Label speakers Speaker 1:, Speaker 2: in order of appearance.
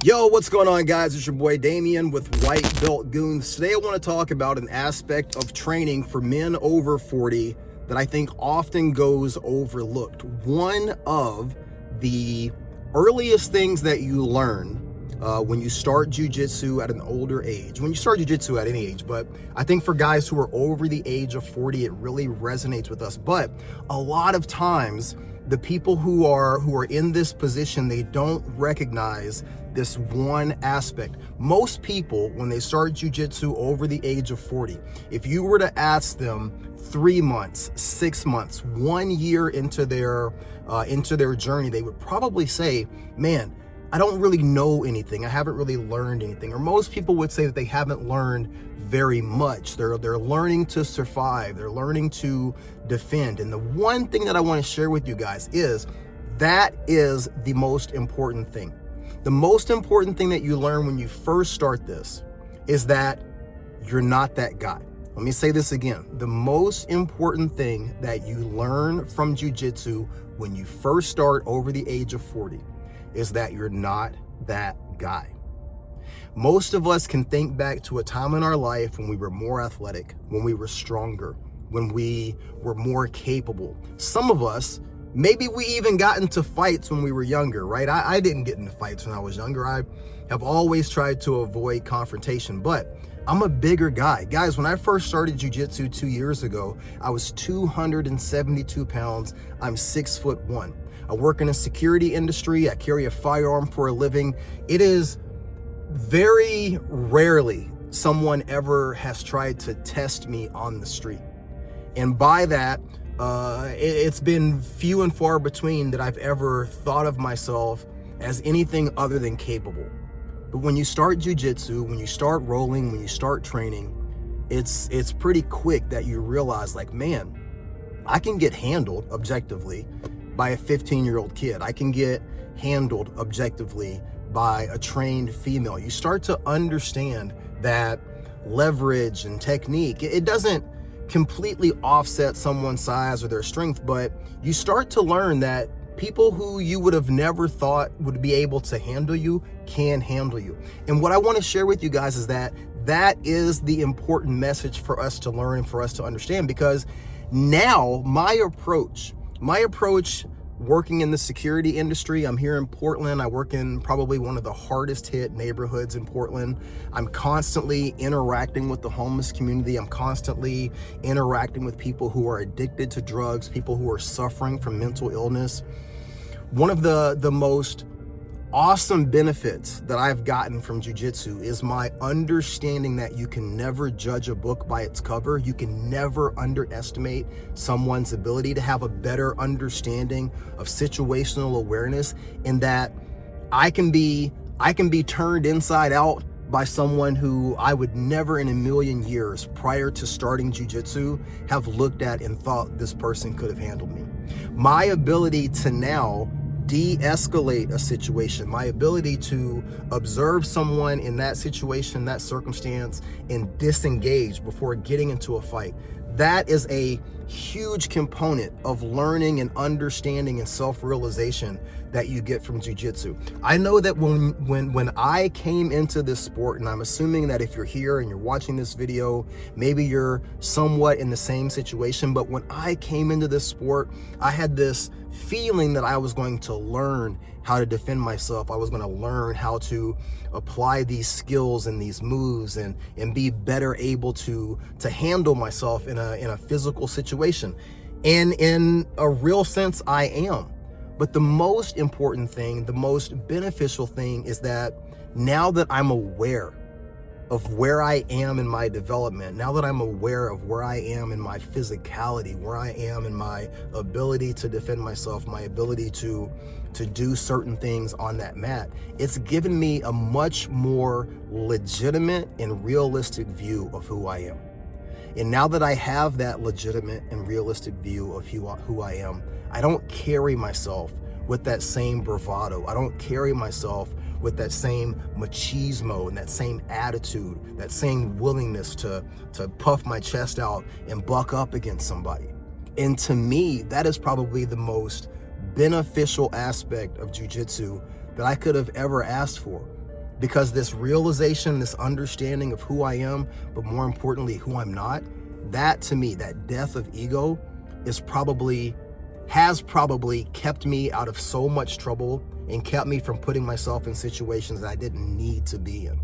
Speaker 1: Yo, what's going on, guys? It's your boy Damien with White Belt Goons. Today I want to talk about an aspect of training for men over 40 that I think often goes overlooked. One of the earliest things that you learn when you start jiu-jitsu at an older age, when you start jiu-jitsu at any age, but I think for guys who are over the age of 40, it really resonates with us. But a lot of times, the people who are in this position, they don't recognize this one aspect. Most people, when they start jiu-jitsu over the age of 40, if you were to ask them 3 months, 6 months, 1 year into their journey, they would probably say, man, I don't really know anything. I haven't really learned anything. Or most people would say that they haven't learned very much. They're learning to survive. They're learning to defend. And the one thing that I want to share with you guys is that is the most important thing. The most important thing that you learn when you first start this is that you're not that guy. Let me say this again. The most important thing that you learn from jiu-jitsu when you first start over the age of 40 is that you're not that guy. Most of us can think back to a time in our life when we were more athletic, when we were stronger, when we were more capable. Some of us, maybe we even got into fights when we were younger, right? I didn't get into fights when I was younger. I have always tried to avoid confrontation, but I'm a bigger guy. Guys, when I first started jiu-jitsu 2 years ago, I was 272 pounds. I'm 6'1". I work in a security industry. I carry a firearm for a living. It is very rarely someone ever has tried to test me on the street. And by that, it's been few and far between that I've ever thought of myself as anything other than capable. But when you start jiu-jitsu, when you start rolling, when you start training, it's pretty quick that you realize, like, man, I can get handled objectively by a 15-year-old kid. I can get handled objectively by a trained female. You start to understand that leverage and technique, it doesn't completely offset someone's size or their strength, but you start to learn that people who you would have never thought would be able to handle you can handle you. And what I want to share with you guys is that that is the important message for us to learn and for us to understand, because now my approach working in the security industry, I'm here in Portland. I work in probably one of the hardest hit neighborhoods in Portland. I'm constantly interacting with the homeless community. I'm constantly interacting with people who are addicted to drugs, people who are suffering from mental illness. One of the most awesome benefits that I've gotten from jiu-jitsu is my understanding that you can never judge a book by its cover. You can never underestimate someone's ability to have a better understanding of situational awareness, and that I can be turned inside out by someone who I would never in a million years prior to starting jiu-jitsu have looked at and thought this person could have handled me. My ability to now de-escalate a situation, my ability to observe someone in that situation, that circumstance, and disengage before getting into a fight, that is a huge component of learning and understanding and self-realization that you get from jiu-jitsu. I know that when I came into this sport, and I'm assuming that if you're here and you're watching this video, maybe you're somewhat in the same situation, but when I came into this sport, I had this feeling that I was going to learn how to defend myself. I was going to learn how to apply these skills and these moves and be better able to handle myself in a physical situation. And in a real sense, I am. But the most important thing, the most beneficial thing is that now that I'm aware of where I am in my development, now that I'm aware of where I am in my physicality, where I am in my ability to defend myself, my ability to do certain things on that mat, it's given me a much more legitimate and realistic view of who I am. And now that I have that legitimate and realistic view of who I am, I don't carry myself with that same bravado. I don't carry myself with that same machismo and that same attitude, that same willingness to puff my chest out and buck up against somebody. And to me, that is probably the most beneficial aspect of jiu-jitsu that I could have ever asked for. Because this realization, this understanding of who I am, but more importantly, who I'm not, that to me, that death of ego has probably kept me out of so much trouble and kept me from putting myself in situations that I didn't need to be in.